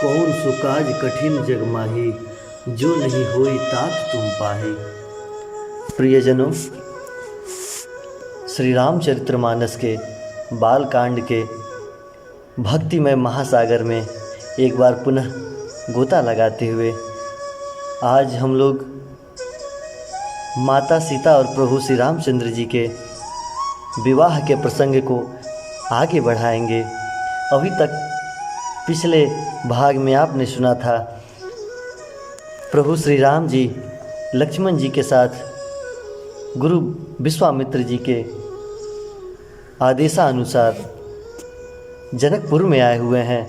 कौन सो काज कठिन जग माही, जो नहीं होई तात तुम पाही। प्रियजनों, श्री रामचरितमानस के बाल कांड के भक्तिमय महासागर में एक बार पुनः गोता लगाते हुए आज हम लोग माता सीता और प्रभु श्री रामचंद्र जी के विवाह के प्रसंग को आगे बढ़ाएंगे। अभी तक पिछले भाग में आपने सुना था प्रभु श्री राम जी लक्ष्मण जी के साथ गुरु विश्वामित्र जी के आदेशानुसार जनकपुर में आए हुए हैं।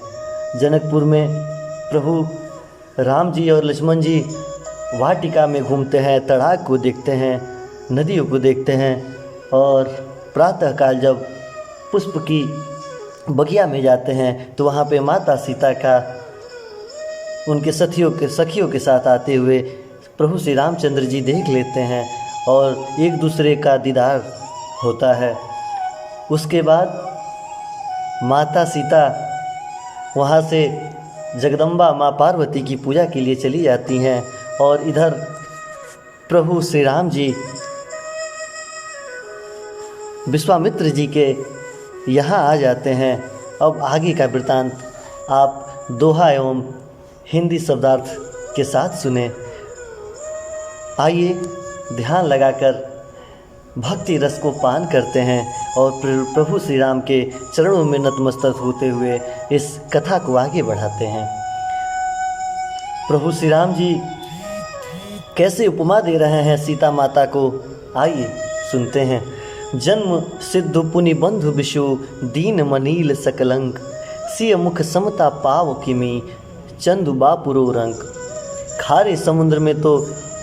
जनकपुर में प्रभु राम जी और लक्ष्मण जी वाटिका में घूमते हैं, तड़ाक को देखते हैं, नदियों को देखते हैं और प्रातःकाल जब पुष्प की बगिया में जाते हैं तो वहाँ पे माता सीता का उनके सखियों के साथ आते हुए प्रभु श्री रामचंद्र जी देख लेते हैं और एक दूसरे का दीदार होता है। उसके बाद माता सीता वहाँ से जगदम्बा माँ पार्वती की पूजा के लिए चली जाती हैं और इधर प्रभु श्री राम जी विश्वामित्र जी के यहाँ आ जाते हैं। अब आगे का वृतांत आप दोहा एवं हिंदी शब्दार्थ के साथ सुने। आइए ध्यान लगाकर भक्ति रस को पान करते हैं और प्रभु श्री राम के चरणों में नतमस्तक होते हुए इस कथा को आगे बढ़ाते हैं। प्रभु श्री राम जी कैसे उपमा दे रहे हैं सीता माता को, आइए सुनते हैं। जन्म सिद्ध पुनि बंधु विशु, दीन मनील सकलंक, सिय मुख समता पाव किमी, चंदु बापुरो रंक। खारे समुद्र में तो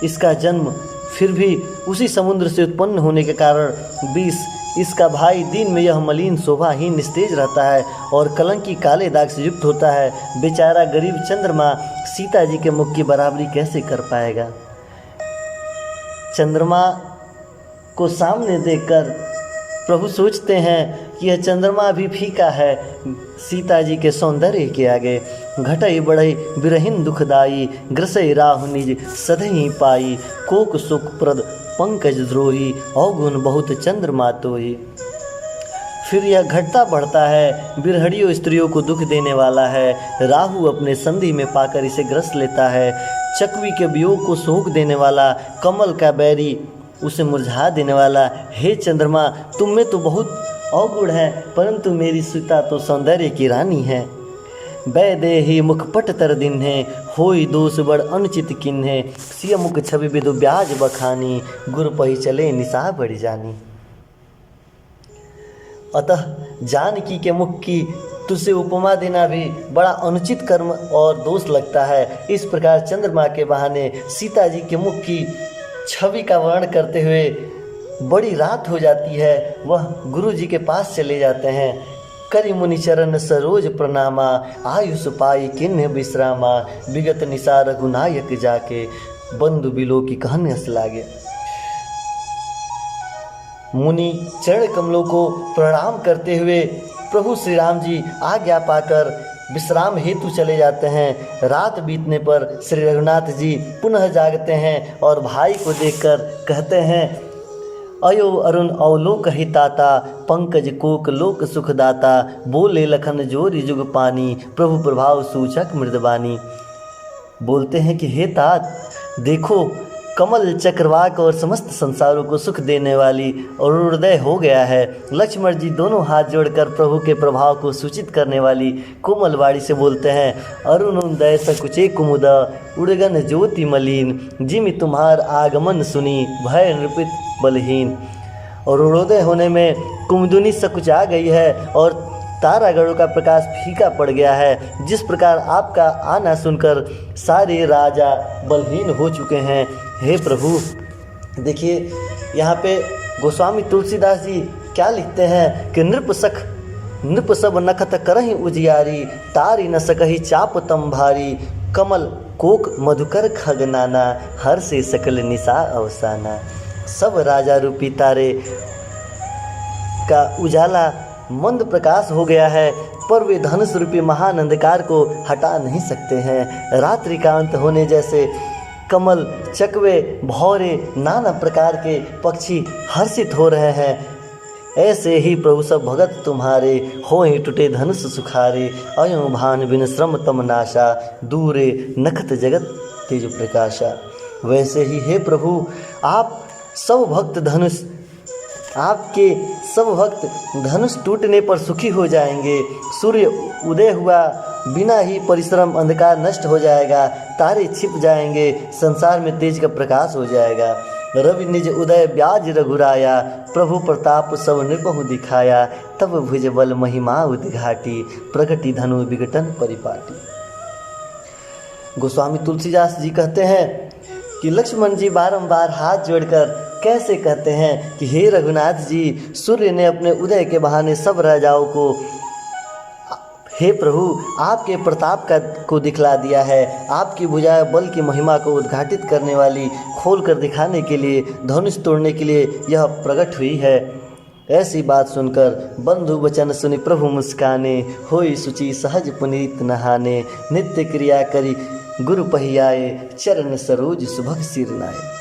इसका जन्म, फिर भी उसी समुद्र से उत्पन्न होने के कारण विष, इसका भाई दिन में यह मलिन शोभाहीन निस्तेज रहता है और कलंकी काले दाग से युक्त होता है। बेचारा गरीब चंद्रमा सीता जी के मुख की बराबरी कैसे कर पाएगा। चंद्रमा को सामने देखकर प्रभु सोचते हैं कि यह चंद्रमा भी फीका है सीता जी के सौंदर्य के आगे। घटई बढ़ई बिरहिन दुखदाई, ग्रसई राहु निज सधई पाई, कोक सुख प्रद पंकज द्रोही, अवगुण बहुत चंद्रमा तोही। फिर यह घटता बढ़ता है, बिरहड़ियों स्त्रियों को दुख देने वाला है। राहु अपने संधि में पाकर इसे ग्रस लेता है। चकवी के वियोग को सोख देने वाला, कमल का बैरी उसे मुरझा देने वाला। हे चंद्रमा, तुम में तो बहुत अवगुण है, परंतु मेरी सीता तो सौंदर्य की रानी है। बैदेही मुखपट तर दिन है, होई दोष बड़ अनुचित किन है, सिय मुख छवि विदु ब्याज बखानी, गुर पही चले निशा बढ़ जानी। अतः जानकी के मुख की तुझसे उपमा देना भी बड़ा अनुचित कर्म और दोष लगता है। इस प्रकार चंद्रमा के बहाने सीता जी के मुख की छवि का वर्णन करते हुए बड़ी रात हो जाती है। वह गुरु जी के पास चले जाते हैं। करि मुनि चरण सरोज प्रणामा, आयुष पाई किन्ह विश्रामा, विगत निशा रघुनायक जाके, बंधु बिलो की कहन हंस लागे। मुनि चरण कमलों को प्रणाम करते हुए प्रभु श्री राम जी आज्ञा पाकर विश्राम हेतु चले जाते हैं। रात बीतने पर श्री रघुनाथ जी पुनः जागते हैं और भाई को देखकर कहते हैं, अयो अरुण अवलोक हिताता, पंकज कोक लोक सुखदाता, बोले लखन जोरी जुग पानी, प्रभु प्रभाव सूचक मृदबानी। बोलते हैं कि हे तात, देखो कमल चक्रवाक और समस्त संसारों को सुख देने वाली अरुणोदय हो गया है। लक्ष्मण जी दोनों हाथ जोड़कर प्रभु के प्रभाव को सूचित करने वाली कोमल वाणी से बोलते हैं, अरुणोदय सकुचे कुमुद, उड़गन ज्योति मलिन, जिमि तुम्हार आगमन सुनी, भय नृपित बलहीन। अरुणोदय होने में कुमुदुनी सकुचा गई है और तारागढ़ों का प्रकाश फीका पड़ गया है। जिस प्रकार आपका आना सुनकर सारे राजा बलहीन हो चुके हैं। हे प्रभु, देखिए यहाँ पे गोस्वामी तुलसीदास जी क्या लिखते हैं कि नृप सब नखत करहि उजियारी, तारी न सकहि चाप तम भारी, कमल कोक मधुकर खगनाना, हर से सकल निशा अवसाना। सब राजा रूपी तारे का उजाला मंद प्रकाश हो गया है। पर वे धनुष रूपी महान अंधकार को हटा नहीं सकते हैं। रात्रि का अंत होने जैसे कमल, चकवे, भौरे, नाना प्रकार के पक्षी हर्षित हो रहे हैं, ऐसे ही प्रभु सब भगत तुम्हारे होए टूटे धनुष सुखारे। अयो भान बिन श्रम तम नाशा, दूरे नखत जगत तेज प्रकाशा। वैसे ही हे प्रभु, आप सब भक्त धनुष, आपके सब भक्त धनुष टूटने पर सुखी हो जाएंगे। सूर्य उदय हुआ बिना ही परिश्रम अंधकार नष्ट हो जाएगा, तारे छिप जाएंगे, संसार में तेज का प्रकाश हो जाएगा। रवि निज उदय ब्याज रघुराया, प्रभु प्रताप सब नृपहु दिखाया। तब भुज बल महिमा उद्घाटी, प्रगति धनु विघटन परिपाटी। गोस्वामी तुलसीदास जी कहते हैं कि लक्ष्मण जी बारंबार हाथ जोड़कर कैसे कहते हैं कि हे रघुनाथ जी, सूर्य ने अपने उदय के बहाने सब राजाओं को, हे प्रभु, आपके प्रताप को दिखला दिया है। आपकी भुजा बल की महिमा को उद्घाटित करने वाली, खोल कर दिखाने के लिए, धनुष तोड़ने के लिए यह प्रकट हुई है। ऐसी बात सुनकर बंधु वचन सुनि प्रभु मुस्काने, होई सुचि सहज पुनीत नहाने। नित्य क्रिया करी गुरु पहियाए, चरण सरोज सुभग सिर नाए।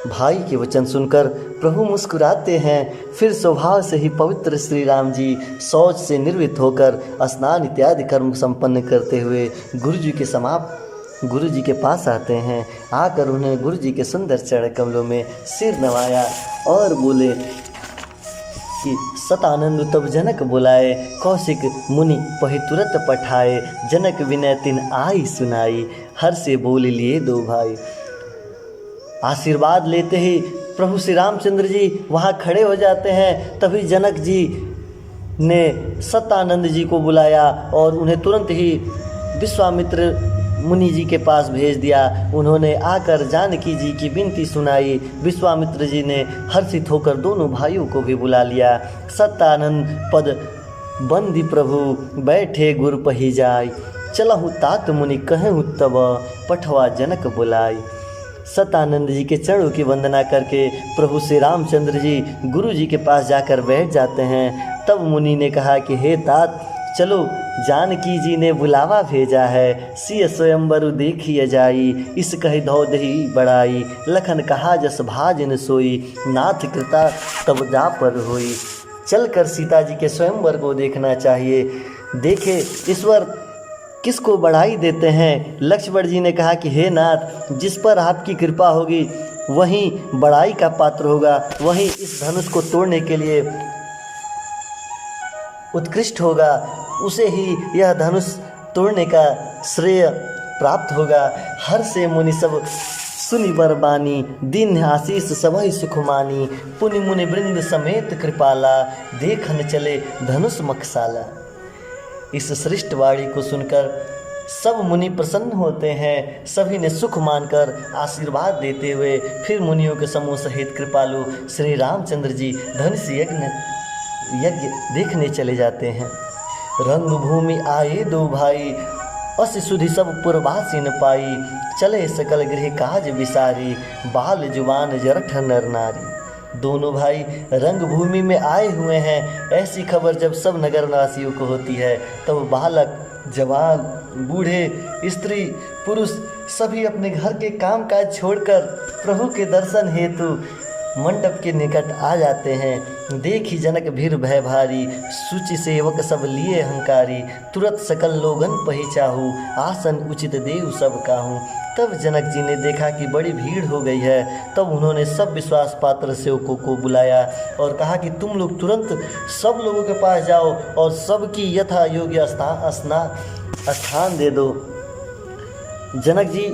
भाई के वचन सुनकर प्रभु मुस्कुराते हैं। फिर स्वभाव से ही पवित्र श्री राम जी शौच से निर्वृत्त होकर स्नान इत्यादि कर्म संपन्न करते हुए गुरु जी के पास आते हैं। आकर उन्हें गुरु जी के सुंदर चरण कमलों में सिर नवाया और बोले कि सतानंद तब जनक बुलाए, कौशिक मुनि पहि तुरत पठाए। जनक विनय तिन आई सुनाई, हर से बोल लिए दो भाई। आशीर्वाद लेते ही प्रभु श्री रामचंद्र जी वहाँ खड़े हो जाते हैं। तभी जनक जी ने सतानंद जी को बुलाया और उन्हें तुरंत ही विश्वामित्र मुनि जी के पास भेज दिया। उन्होंने आकर जानकी जी की विनती सुनाई। विश्वामित्र जी ने हर्षित होकर दोनों भाइयों को भी बुला लिया। सतानंद पद बंदी प्रभु बैठे गुर पही जाय, चलहु तात मुनि कहूँ तब पठवा जनक बुलाई। सतानंद जी के चरणों की वंदना करके प्रभु श्री रामचंद्र जी गुरु जी के पास जाकर बैठ जाते हैं। तब मुनि ने कहा कि हे तात, चलो जानकी जी ने बुलावा भेजा है। सिय स्वयंवर देखिए जाई, इस कही धौदही बड़ाई। लखन कहा जस भाजन सोई, नाथ कृता तब जा पर होई। चलकर सीता जी के स्वयंवर को देखना चाहिए। देखे ईश्वर किसको बढ़ाई देते हैं। लक्ष्मण जी ने कहा कि हे नाथ, जिस पर आपकी कृपा होगी वही बढ़ाई का पात्र होगा, वही इस धनुष को तोड़ने के लिए उत्कृष्ट होगा, उसे ही यह धनुष तोड़ने का श्रेय प्राप्त होगा। हर से मुनि सब सुनि बरबानी, दीन आशीष सबहि सुखमानी। पुनि मुनि वृंद समेत कृपाला, देखन चले धनुष मखसाला। इस श्रेष्ठ वाणी को सुनकर सब मुनि प्रसन्न होते हैं। सभी ने सुख मानकर आशीर्वाद देते हुए फिर मुनियों के समूह सहित कृपालु श्री रामचंद्र जी धनुष यज्ञ देखने चले जाते हैं। रंग भूमि आए दो भाई, अस सुधि सब पुरवासी न पाई। चले सकल गृह काज विसारी, बाल जुबान जरठ नर नारी। दोनों भाई रंगभूमि में आए हुए हैं। ऐसी खबर जब सब नगरवासियों को होती है तब बालक, जवान, बूढ़े, स्त्री, पुरुष सभी अपने घर के काम काज छोड़कर प्रभु के दर्शन हेतु मंडप के निकट आ जाते हैं। देखी जनक भीर भय भारी, सूचि सेवक सब लिए हंकारी। तुरंत सकल लोगन पहिचाहू, आसन उचित देव सब काहू। तब जनक जी ने देखा कि बड़ी भीड़ हो गई है। तब उन्होंने सब विश्वास पात्र सेवकों को बुलाया और कहा कि तुम लोग तुरंत सब लोगों के पास जाओ और सबकी यथा योग्य स्थान दे दो। जनक जी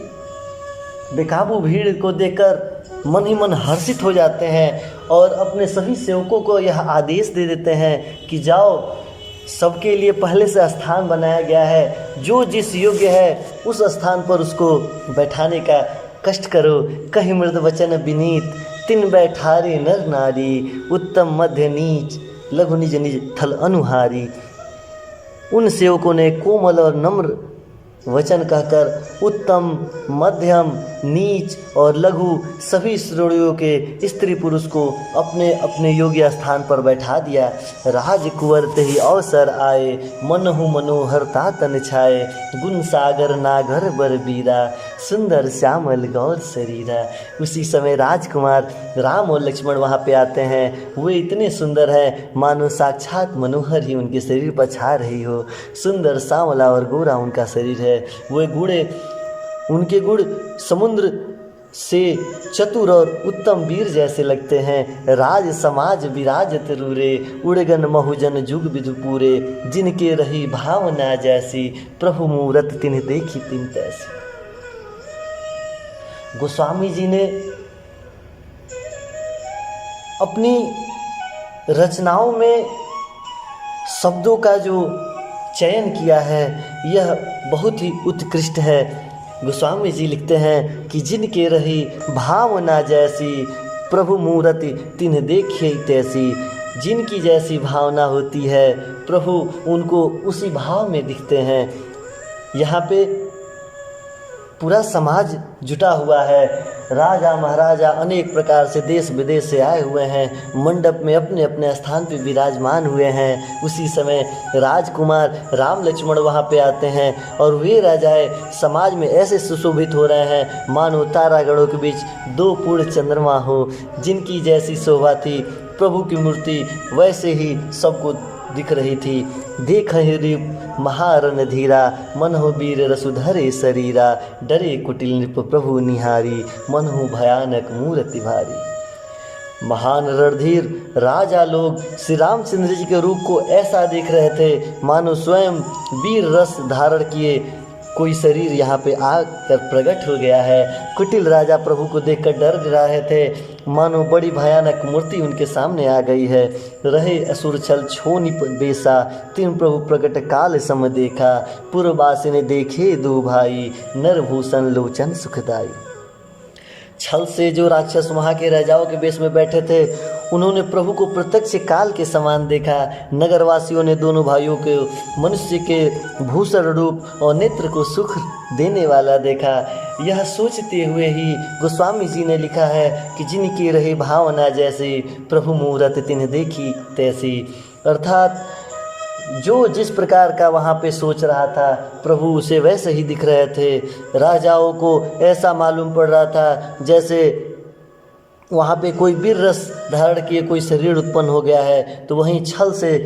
बेकाबू भीड़ को देखकर मन ही मन हर्षित हो जाते हैं और अपने सभी सेवकों को यह आदेश दे देते हैं कि जाओ, सबके लिए पहले से स्थान बनाया गया है। जो जिस योग्य है उस स्थान पर उसको बैठाने का कष्ट करो। कहीं मृद वचन विनीत, तिन बैठारे नर नारी। उत्तम मध्य नीच, लघु निज निज थल अनुहारी। उन सेवकों ने कोमल और नम्र वचन कहकर उत्तम, मध्यम, नीच और लघु सभी श्रेणियों के स्त्री पुरुष को अपने अपने योग्य स्थान पर बैठा दिया। राजकुंवर ते ही अवसर आए, मनहु मनोहरता तन छाए, गुण सागर नागर बर बीरा, सुंदर श्यामल गौर शरीरा। उसी समय राजकुमार राम और लक्ष्मण वहाँ पे आते हैं। वे इतने सुंदर हैं मानो साक्षात मनोहर ही उनके शरीर पर छा रही हो। सुंदर, सांवला और गोरा उनका शरीर है। वे उनके गुण समुद्र से चतुर और उत्तम वीर जैसे लगते हैं। राज समाज विराजत रूरे, उड़गन महुजन जुग विधु पूरे, जिनके रही भावना जैसी, प्रभु मूरत तिन्ह देखी तिन तैसी। गोस्वामी जी ने अपनी रचनाओं में शब्दों का जो चयन किया है यह बहुत ही उत्कृष्ट है। गोस्वामी जी लिखते हैं कि जिनके रही भावना जैसी, प्रभु मूरति तिन्ह देखी तैसी। जिनकी जैसी भावना होती है प्रभु उनको उसी भाव में दिखते हैं। यहाँ पे पूरा समाज जुटा हुआ है। राजा महाराजा अनेक प्रकार से देश विदेश से आए हुए हैं, मंडप में अपने अपने स्थान पे विराजमान हुए हैं। उसी समय राजकुमार राम लक्ष्मण वहाँ पे आते हैं और वे राजाएं समाज में ऐसे सुशोभित हो रहे हैं मानो तारागणों के बीच दो पूर्ण चंद्रमा हो। जिनकी जैसी शोभा थी प्रभु की मूर्ति वैसे ही सबको दिख रही थी। देख रिप महारन धीरा, मन हो वीर रसुधरे शरीरा, डरे कुटिल नृप प्रभु निहारी, मन हो भयानक मूर्ति भारी। महान रणधीर राजा लोग श्री रामचंद्र जी के रूप को ऐसा देख रहे थे मानो स्वयं वीर रस धारण किए कोई शरीर यहाँ पे आकर प्रकट हो गया है। कुटिल राजा प्रभु को देखकर डर रहे थे मानो बड़ी भयानक मूर्ति उनके सामने आ गई है। रहे असुर छल छोनि बेसा, तिन प्रभु प्रकट काल सम देखा, पुरवासी ने देखे दो भाई, नरभूषण लोचन सुखदाई। छल से जो राक्षस वहाँ के राजाओं के बेश में बैठे थे उन्होंने प्रभु को प्रत्यक्ष काल के समान देखा। नगरवासियों ने दोनों भाइयों के मनुष्य के भूषण रूप और नेत्र को सुख देने वाला देखा। यह सोचते हुए ही गोस्वामी जी ने लिखा है कि जिनकी रही भावना जैसी, प्रभु मूरत तिन्ह देखी तैसी। अर्थात जो जिस प्रकार का वहाँ पे सोच रहा था प्रभु उसे वैसे ही दिख रहे थे। राजाओं को ऐसा मालूम पड़ रहा था जैसे वहाँ पे कोई वीर रस धारण किए कोई शरीर उत्पन्न हो गया है, तो वहीं छल से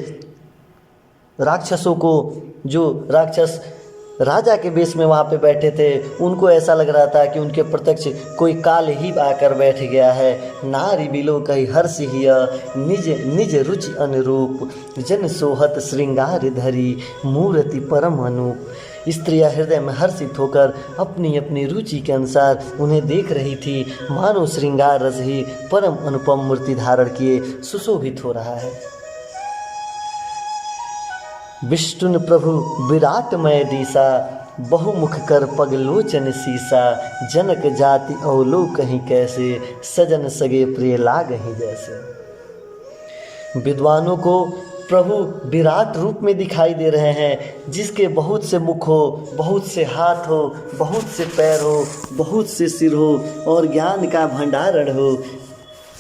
राक्षसों को, जो राक्षस राजा के बेश में वहाँ पे बैठे थे, उनको ऐसा लग रहा था कि उनके प्रत्यक्ष कोई काल ही आकर बैठ गया है। नारी बिलो कही हर्ष हिया, निज निज रुचि अनुरूप, जन सोहत श्रृंगार धरी, मूर्ति परम अनूप। स्त्रियाँ हृदय में हर्षित होकर अपनी अपनी रुचि के अनुसार उन्हें देख रही थी मानो श्रृंगार रस ही परम अनुपम मूर्ति धारण किए सुशोभित हो रहा है। विष्णु प्रभु विराटमय दिशा, बहुमुख कर पगलोचन सीसा, जनक जाति अवलोक कहीं कैसे, सजन सगे प्रिय लागहि जैसे। विद्वानों को प्रभु विराट रूप में दिखाई दे रहे हैं, जिसके बहुत से मुख हो, बहुत से हाथ हो, बहुत से पैर हो, बहुत से सिर हो और ज्ञान का भंडारण हो।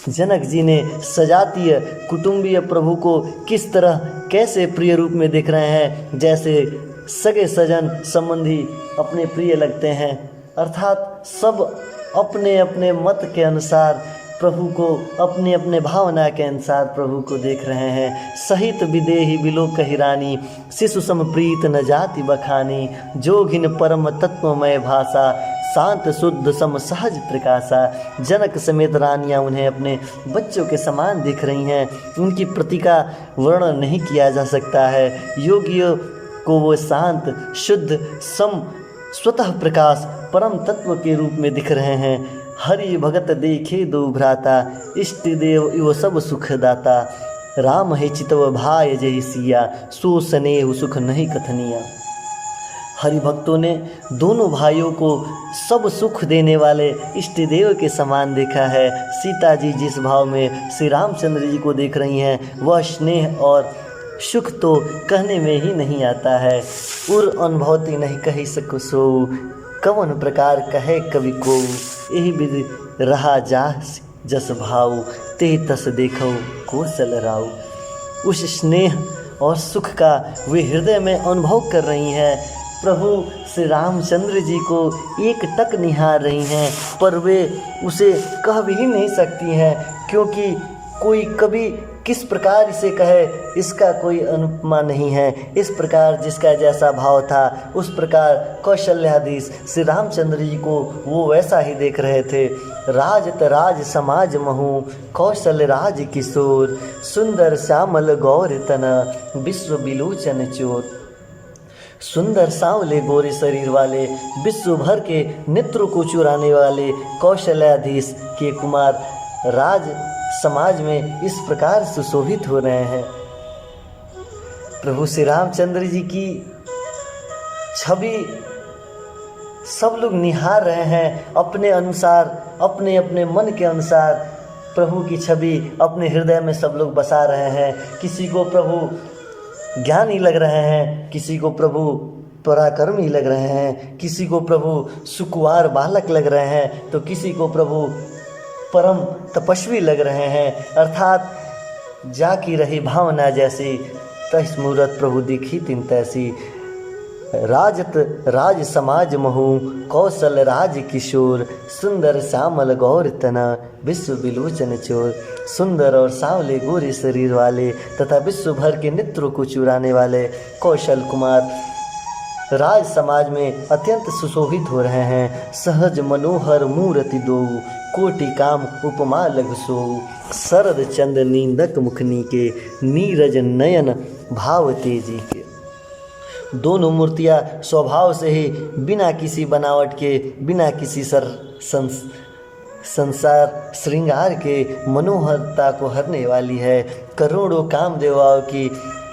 जनक जी ने सजातीय कुटुंबीय प्रभु को किस तरह कैसे प्रिय रूप में देख रहे हैं, जैसे सगे सजन संबंधी अपने प्रिय लगते हैं। अर्थात सब अपने अपने मत के अनुसार प्रभु को, अपने अपने भावना के अनुसार प्रभु को देख रहे हैं। सहित विदेही बिलोक कही रानी, शिशु सम प्रीत न जाति बखानी, जोगिन परम तत्वमय भाषा, शांत शुद्ध सम सहज प्रकाशा। जनक समेत रानियाँ उन्हें अपने बच्चों के समान दिख रही हैं। उनकी प्रतिका वर्णन नहीं किया जा सकता है। योगियों को वो शांत शुद्ध सम स्वतः प्रकाश परम तत्व के रूप में दिख रहे हैं। हरि भगत देखे दो भ्राता, इष्ट देव इव सब सुखदाता, राम है चितव भाई जय सिया, सो स्नेह सुख नहीं कथनिया। हरि भक्तों ने दोनों भाइयों को सब सुख देने वाले इष्ट देव के समान देखा है। सीता जी जिस भाव में श्री रामचंद्र जी को देख रही हैं वह स्नेह और सुख तो कहने में ही नहीं आता है। उर अनुभवती नहीं कही सकु सो, कवन प्रकार कहे कवि को, यही विधि रहा जा जस भाव, ते तस देखो कौशल राव। उस स्नेह और सुख का वे हृदय में अनुभव कर रही हैं। प्रभु श्री रामचंद्र जी को एक टक निहार रही हैं, पर वे उसे कह भी नहीं सकती हैं, क्योंकि कोई कभी किस प्रकार इसे कहे इसका कोई अनुपमा नहीं है। इस प्रकार जिसका जैसा भाव था उस प्रकार कौशल्याधीश श्री रामचंद्र जी को वो वैसा ही देख रहे थे। राजत राज समाज महु कौशल राज किशोर, सुंदर श्यामल गौर तना विश्व बिलोचन चोर। सुंदर सांवले गोरे शरीर वाले, विश्व भर के नेत्र को चुराने वाले कौशल्याधीश के कुमार राज समाज में इस प्रकार सुशोभित हो रहे हैं। प्रभु श्री रामचंद्र जी की छवि सब लोग निहार रहे हैं, अपने अनुसार, अपने अपने मन के अनुसार प्रभु की छवि अपने हृदय में सब लोग बसा रहे हैं। किसी को प्रभु ज्ञानी लग रहे हैं, किसी को प्रभु पराक्रमी लग रहे हैं, किसी को प्रभु सुकुमार बालक लग रहे हैं, तो किसी को प्रभु परम तपस्वी लग रहे हैं। अर्थात जाकी रही भावना जैसी, तस मूरत प्रभु दिखी तिन तैसी। राजत राज समाज महु कौशल राज किशोर, सुंदर श्यामल गौर तना विश्व बिलोचन चोर। सुंदर और सांवले गोरे शरीर वाले तथा विश्व भर के नेत्रों को चुराने वाले कौशल कुमार राज समाज में अत्यंत सुशोभित हो रहे हैं। सहज मनोहर मूर्ति दो, कोटि काम उपमा लघु सो। शरद चंद नींदक मुखनी के, नीरज नयन भाव तेजी के। दोनों मूर्तियाँ स्वभाव से ही बिना किसी बनावट के, बिना किसी संसार श्रृंगार के मनोहरता को हरने वाली है। करोड़ों कामदेवाओं की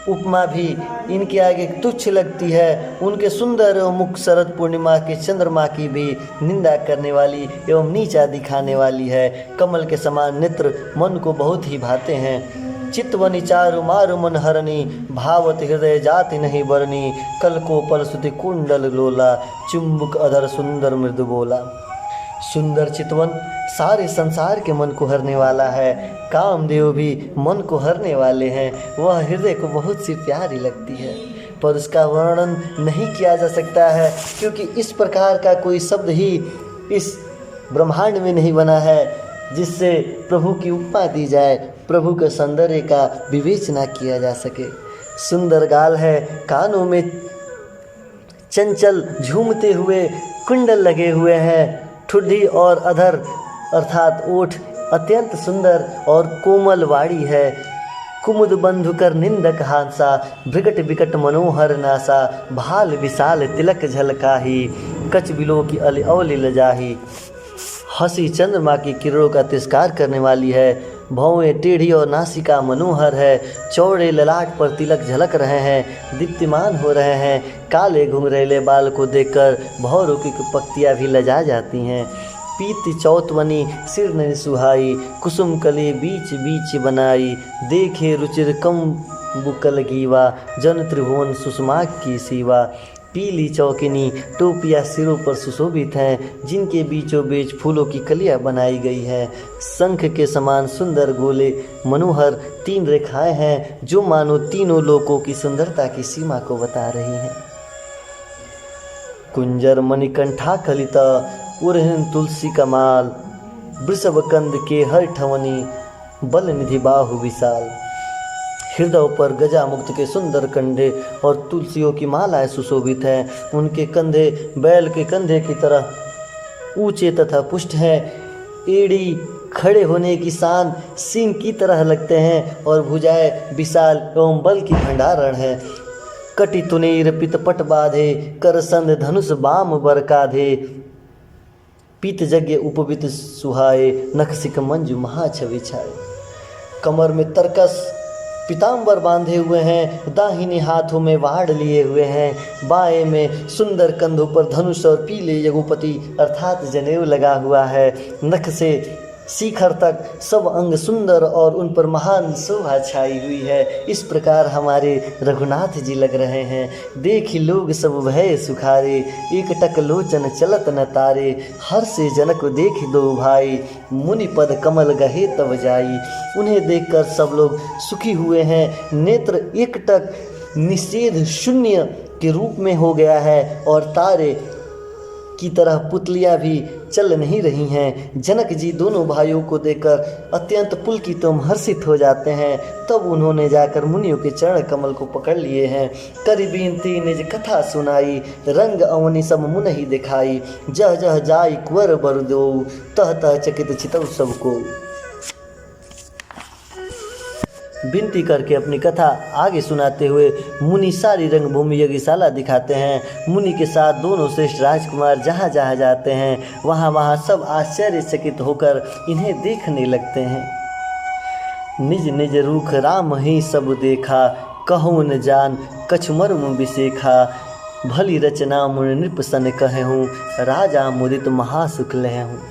उपमा भी इनके आगे तुच्छ लगती है। उनके सुंदर मुख शरद पूर्णिमा के चंद्रमा की भी निंदा करने वाली एवं नीचा दिखाने वाली है। कमल के समान नेत्र मन को बहुत ही भाते हैं। चित्तवनि चारु मारु मन हरणी, भावत हृदय जाति नहीं बरनी। कल को पल सुति कुंडल लोला, चुंबक अधर सुंदर मृदु बोला। सुंदर चितवन सारे संसार के मन को हरने वाला है। कामदेव भी मन को हरने वाले हैं। वह हृदय को बहुत सी प्यारी लगती है, पर उसका वर्णन नहीं किया जा सकता है, क्योंकि इस प्रकार का कोई शब्द ही इस ब्रह्मांड में नहीं बना है जिससे प्रभु की उपमा दी जाए, प्रभु के सौंदर्य का विवेचना किया जा सके। सुंदर गाल है, कानों में चंचल झूमते हुए कुंडल लगे हुए हैं। ठुड्डी और अधर अर्थात ओठ अत्यंत सुंदर और कोमल वाणी है। कुमुद बंधु कर निंदक हांसा, भृगट विकट मनोहर नासा। भाल विशाल तिलक झलकाही, कच बिलो की अवली लजाही। हंसी चंद्रमा की किरणों का तिरस्कार करने वाली है। भौवें टेढ़ी और नासिका मनोहर है। चौड़े ललाट पर तिलक झलक रहे हैं, दीप्तिमान हो रहे हैं। काले घुंघरेले बाल को देखकर भौरों की पक्तियाँ भी लजा जाती हैं। पीत चौतवनी सिर ने सुहाई, कुसुम कली बीच बीच बनाई। देखे रुचिर कम बुकल गीवा, जन त्रिभुवन सुषमा की सीवा। पीली चौकिनी टोपियाँ सिरों पर सुशोभित हैं, जिनके बीचों बीच फूलों की कलियाँ बनाई गई है। शंख के समान सुंदर गोले मनोहर 3 रेखाएं हैं, जो मानो तीनों लोकों की सुंदरता की सीमा को बता रही हैं। कुंजर मणिकंठा कलिता, उरहिन तुलसी कमाल। वृषभ कंद के हर ठवनी, बल निधि बाहु विशाल। हृदय पर गजा मुक्त के सुंदर कंधे और तुलसियों की मालाएं सुशोभित हैं। उनके कंधे बैल के कंधे की तरह ऊंचे तथा पुष्ट हैं। एड़ी खड़े होने की शान सिंह की तरह लगते हैं और भुजाएं विशाल एवं बल की भंडारण है। कटि तुनीर पितपट बाधे, करसंध धनुष बाम बरकाधे। पीत जग्य उपवित सुहाए, नखसिक मंजु महाछवि छाए। कमर में तरकस पीताम्बर बांधे हुए हैं, दाहिने हाथों में वाड़ लिए हुए हैं। बाएं में सुंदर कंधों पर धनुष और पीले यगुपति अर्थात जनेऊ लगा हुआ है। नख से शिखर तक सब अंग सुंदर और उन पर महान शोभा छाई हुई है। इस प्रकार हमारे रघुनाथ जी लग रहे हैं। देखी लोग सब भय सुखारे, एक टक लोचन चलत न तारे, हर से जनक देख दो भाई, मुनि पद कमल गहे तब जाई। उन्हें देखकर सब लोग सुखी हुए हैं। नेत्र एक टक निषेध शून्य के रूप में हो गया है और तारे की तरह पुतलियां भी चल नहीं रही हैं। जनक जी दोनों भाइयों को देखकर अत्यंत पुलकित एवं हर्षित हो जाते हैं। तब उन्होंने जाकर मुनियों के चरण कमल को पकड़ लिए हैं। करि बिनती निज कथा सुनाई, रंग अवनि सब मुनहि दिखाई, जह जह जाई कुंवर बर दो, तह तह चकित चितव सबको। विनती करके अपनी कथा आगे सुनाते हुए मुनि सारी रंगभूमि यज्ञशाला दिखाते हैं। मुनि के साथ दोनों श्रेष्ठ राजकुमार जहाँ जहाँ जाते हैं वहाँ सब आश्चर्यचकित होकर इन्हें देखने लगते हैं। निज निज रूख राम ही सब देखा, कहूँ न जान कछु मर्म विशेखा, भली रचना मुनि नृप सन कहूँ, राजा मुदित महासुख लहूँ।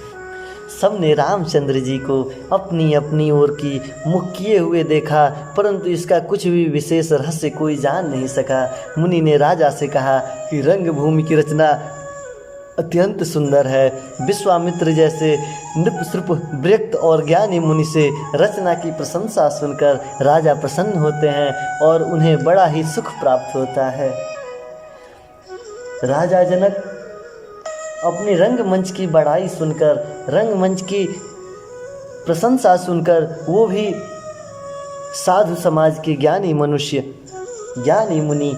सबने रामचंद्र जी को अपनी अपनी ओर की मुख किए हुए देखा, परंतु इसका कुछ भी विशेष रहस्य कोई जान नहीं सका। मुनि ने राजा से कहा कि रंगभूमि की रचना अत्यंत सुंदर है। विश्वामित्र जैसे नृप विरक्त और ज्ञानी मुनि से रचना की प्रशंसा सुनकर राजा प्रसन्न होते हैं और उन्हें बड़ा ही सुख प्राप्त होता है। राजा जनक अपने रंगमंच की बड़ाई सुनकर, रंगमंच की प्रशंसा सुनकर, वो भी साधु समाज के ज्ञानी मनुष्य, ज्ञानी मुनि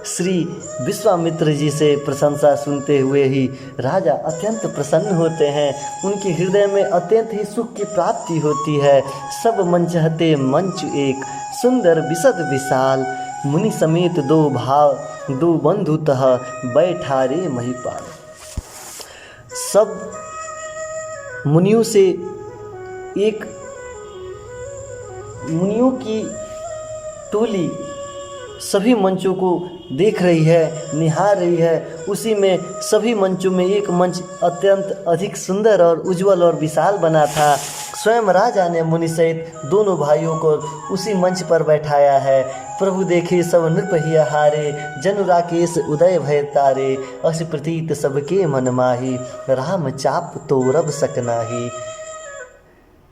श्री विश्वामित्र जी से प्रशंसा सुनते हुए ही राजा अत्यंत प्रसन्न होते हैं। उनके हृदय में अत्यंत ही सुख की प्राप्ति होती है। सब मंच हते मंच एक, सुंदर विशद विशाल, मुनि समेत दो भाव दो बंधु तह, बैठारे महिपाल। सब मुनियों से एक मुनियों की टोली सभी मंचों को देख रही है, निहार रही है। उसी में सभी मंचों में एक मंच अत्यंत अधिक सुंदर और उज्जवल और विशाल बना था। स्वयं राजा ने मुनि सहित दोनों भाइयों को उसी मंच पर बैठाया है। प्रभु देखे सब नृप ही हारे, जनु राकेश उदय भय तारे, अस प्रतीत सबके मन माही, राम चाप तो रब सकनाही।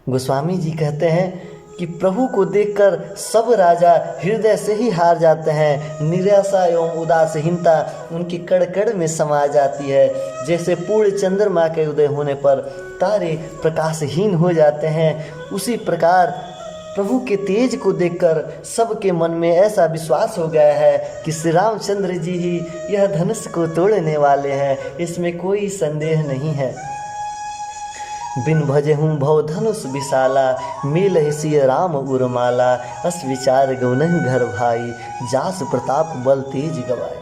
गोस्वामी जी कहते हैं कि प्रभु को देखकर सब राजा हृदय से ही हार जाते हैं। निराशा एवं उदासीनता उनकी कड़ कड़ में समा जाती है। जैसे पूर्ण चंद्रमा के उदय होने पर तारे प्रकाशहीन हो जाते हैं, उसी प्रकार प्रभु के तेज को देखकर सबके मन में ऐसा विश्वास हो गया है कि श्री रामचंद्र जी ही यह धनुष को तोड़ने वाले हैं। इसमें कोई संदेह नहीं है। बिन भजे हूँ भव धनुष विशाला, मेल सिय राम उर्माला, अस विचार गौनहि घर भाई, जास प्रताप बल तेज गवाए।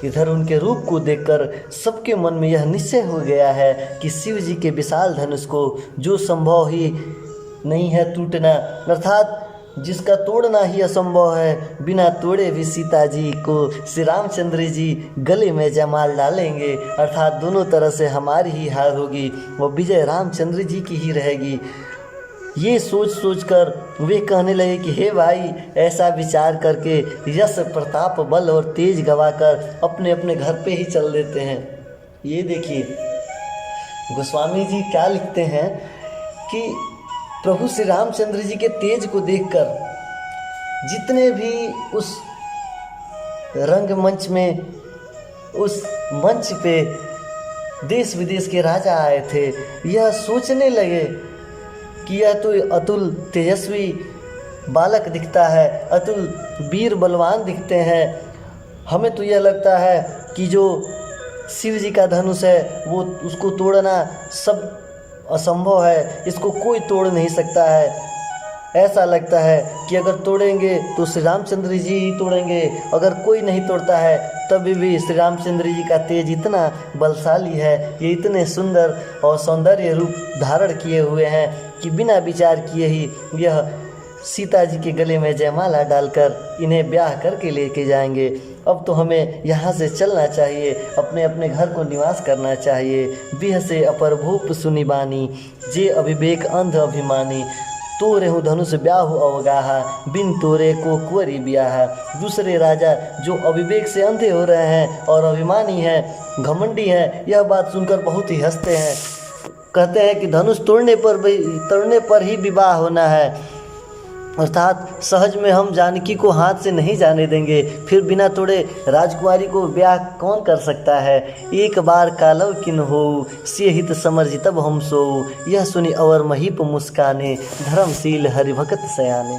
इधर उनके रूप को देखकर सबके मन में यह निश्चय हो गया है कि शिव जी के विशाल धनुष को जो संभव ही नहीं है टूटना, अर्थात जिसका तोड़ना ही असंभव है, बिना तोड़े भी सीता जी को श्री रामचंद्र जी गले में जमाल डालेंगे, अर्थात दोनों तरह से हमारी ही हार होगी, वो विजय रामचंद्र जी की ही रहेगी। ये सोच कर वे कहने लगे कि हे भाई, ऐसा विचार करके यश प्रताप बल और तेज गवाकर अपने अपने घर पे ही चल देते हैं। ये देखिए गोस्वामी जी क्या लिखते हैं कि प्रभु श्री रामचंद्र जी के तेज को देखकर जितने भी उस रंगमंच में, उस मंच पे देश विदेश के राजा आए थे, यह सोचने लगे कि यह तो अतुल तेजस्वी बालक दिखता है, अतुल वीर बलवान दिखते हैं। हमें तो यह लगता है कि जो शिव जी का धनुष है वो उसको तोड़ना सब असंभव है, इसको कोई तोड़ नहीं सकता है। ऐसा लगता है कि अगर तोड़ेंगे तो श्री रामचंद्र जी ही तोड़ेंगे, अगर कोई नहीं तोड़ता है तभी भी श्री रामचंद्र जी का तेज इतना बलशाली है, ये इतने सुंदर और सौंदर्य रूप धारण किए हुए हैं कि बिना विचार किए ही यह सीता जी के गले में जयमाला डालकर इन्हें ब्याह करके लेके जाएंगे। अब तो हमें यहाँ से चलना चाहिए, अपने अपने घर को निवास करना चाहिए। बिह से अपर भूप सुनी बानी, जे अभिवेक अंध अभिमानी, तोरे हूँ धनुष ब्याहु अवगाहा, बिन तोरे को कुंवरी ब्याहा। दूसरे राजा जो अविवेक से अंधे हो रहे हैं और अभिमानी हैं, घमंडी हैं, यह बात सुनकर बहुत ही हंसते हैं। कहते हैं कि धनुष तोड़ने पर ही विवाह होना है, अर्थात सहज में हम जानकी को हाथ से नहीं जाने देंगे। फिर बिना तोड़े राजकुमारी को ब्याह कौन कर सकता है। एक बार कालव किन हो, सिय हित समर्जि तब हम सोऊ, यह सुनी अवर महीप मुस्काने, धर्मशील हरिभक्त सयाने।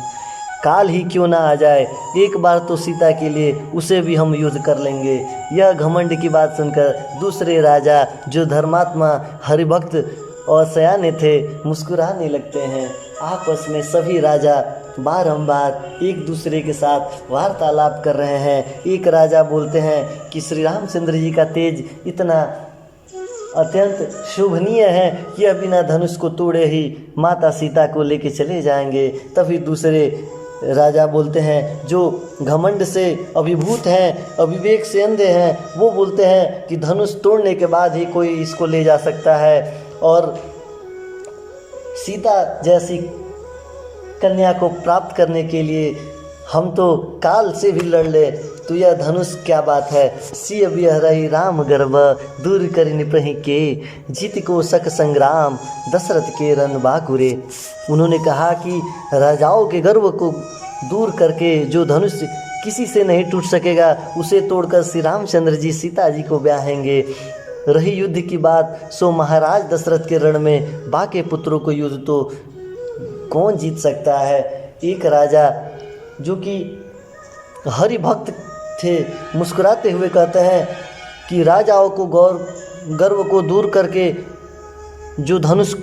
काल ही क्यों ना आ जाए, एक बार तो सीता के लिए उसे भी हम युद्ध कर लेंगे। यह घमंड की बात सुनकर दूसरे राजा जो धर्मात्मा हरिभक्त और सयाने थे मुस्कुराने लगते हैं। आपस में सभी राजा बारंबार एक दूसरे के साथ वार्तालाप कर रहे हैं। एक राजा बोलते हैं कि श्री रामचंद्र जी का तेज इतना अत्यंत शोभनीय है कि यह बिना धनुष को तोड़े ही माता सीता को लेके चले जाएंगे। तभी दूसरे राजा बोलते हैं जो घमंड से अभिभूत हैं, अविवेक से अंधे हैं, वो बोलते हैं कि धनुष तोड़ने के बाद ही कोई इसको ले जा सकता है और सीता जैसी कन्या को प्राप्त करने के लिए हम तो काल से भी लड़ ले, तो यह धनुष क्या बात है। सिय बिहरहि राम गर्भ, दूर करि निप्रहि के, जीत को सक संग्राम, दशरथ के रन बाकुरे। उन्होंने कहा कि राजाओं के गर्व को दूर करके जो धनुष किसी से नहीं टूट सकेगा, उसे तोड़कर श्री रामचंद्र जी सीता जी को ब्याहेंगे। रही युद्ध की बात, सो महाराज दशरथ के रण में बाके पुत्रों को युद्ध तो कौन जीत सकता है। एक राजा जो कि हरिभक्त थे मुस्कुराते हुए कहते हैं कि राजाओं को गर्व को दूर करके जो धनुष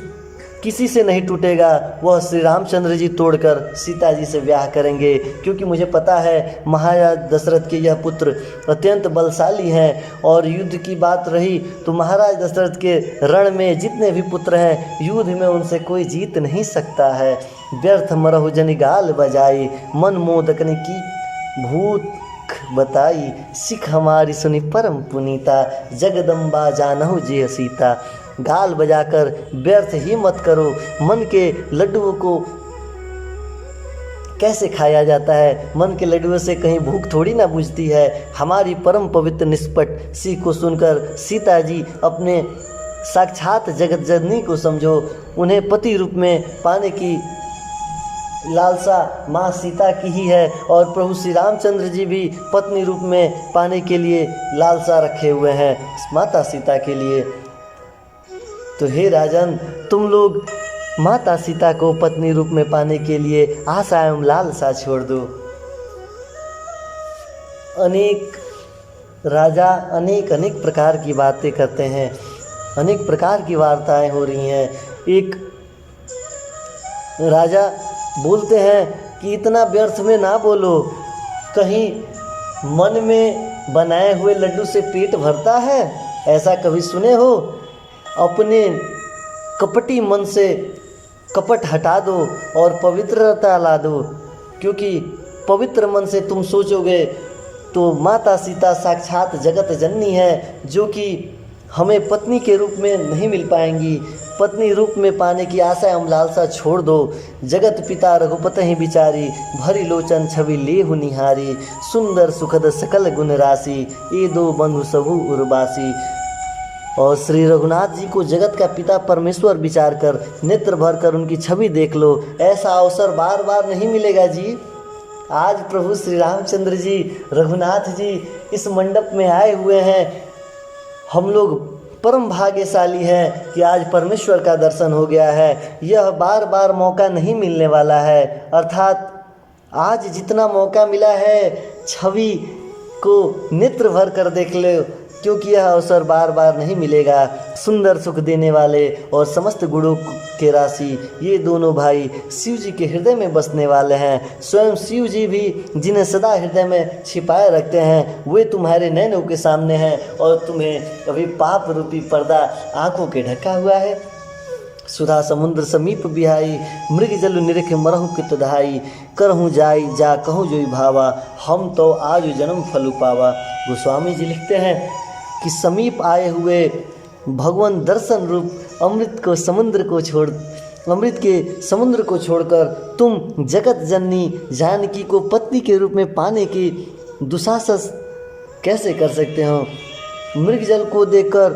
किसी से नहीं टूटेगा, वह श्री रामचंद्र जी तोड़कर सीता जी से ब्याह करेंगे। क्योंकि मुझे पता है महाराज दशरथ के यह पुत्र अत्यंत बलशाली हैं। और युद्ध की बात रही तो महाराज दशरथ के रण में जितने भी पुत्र हैं, युद्ध में उनसे कोई जीत नहीं सकता है। व्यर्थ मरहु जनि गाल बजाई, मन मोदकनि की भूत बताई, सिख हमारी सुनी परम पुनीता, जगदम्बा जानहु जे सीता। गाल बजाकर व्यर्थ ही मत करो, मन के लड्डुओं को कैसे खाया जाता है, मन के लड्डुओं से कहीं भूख थोड़ी ना बुझती है। हमारी परम पवित्र निष्पट सी को सुनकर सीता जी अपने साक्षात जगत जननी को समझो। उन्हें पति रूप में पाने की लालसा माँ सीता की ही है और प्रभु श्री रामचंद्र जी भी पत्नी रूप में पाने के लिए लालसा रखे हुए हैं माता सीता के लिए। तो हे राजन, तुम लोग माता सीता को पत्नी रूप में पाने के लिए आशा एवं लालसा छोड़ दो। अनेक राजा अनेक प्रकार की बातें करते हैं, अनेक प्रकार की वार्ताएं हो रही हैं। एक राजा बोलते हैं कि इतना व्यर्थ में ना बोलो, कहीं मन में बनाए हुए लड्डू से पेट भरता है, ऐसा कभी सुने हो। अपने कपटी मन से कपट हटा दो और पवित्रता ला दो, क्योंकि पवित्र मन से तुम सोचोगे तो माता सीता साक्षात जगत जननी है, जो कि हमें पत्नी के रूप में नहीं मिल पाएंगी। पत्नी रूप में पाने की आशा एवं लालसा छोड़ दो। जगत पिता रघुपति ही बिचारी, भरी लोचन छवि लेहु निहारी, सुंदर सुखद सकल गुण राशि, ये दो बंधु सबु उर्वासी। और श्री रघुनाथ जी को जगत का पिता परमेश्वर विचार कर नेत्र भर कर उनकी छवि देख लो। ऐसा अवसर बार बार नहीं मिलेगा जी। आज प्रभु श्री रामचंद्र जी रघुनाथ जी इस मंडप में आए हुए हैं। हम लोग परम भाग्यशाली हैं कि आज परमेश्वर का दर्शन हो गया है। यह बार बार मौका नहीं मिलने वाला है, अर्थात आज जितना मौका मिला है छवि को नेत्र भर कर देख लो, क्योंकि यह अवसर बार बार नहीं मिलेगा। सुंदर सुख देने वाले और समस्त गुणों के राशि ये दोनों भाई शिव जी के हृदय में बसने वाले हैं। स्वयं शिव जी भी जिन्हें सदा हृदय में छिपाए रखते हैं, वे तुम्हारे नैनों के सामने हैं और तुम्हें अभी पाप रूपी पर्दा आंखों के ढका हुआ है। सुधा समुद्र समीप बिहाई, मृग जल निरख मरहु कित दहाई। करहूँ जाई जा कहूँ जोई भावा, हम तो आज जन्म फल पावा। गोस्वामी जी लिखते हैं कि समीप आए हुए भगवान दर्शन रूप अमृत के समुद्र को छोड़कर तुम जगत जननी जानकी को पत्नी के रूप में पाने की दुस्साहस कैसे कर सकते हो? मृग जल को देकर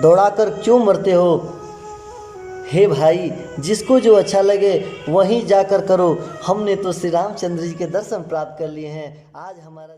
दौड़ाकर क्यों मरते हो? हे भाई, जिसको जो अच्छा लगे वहीं जाकर करो। हमने तो श्री रामचंद्र जी के दर्शन प्राप्त कर लिए हैं। आज हमारा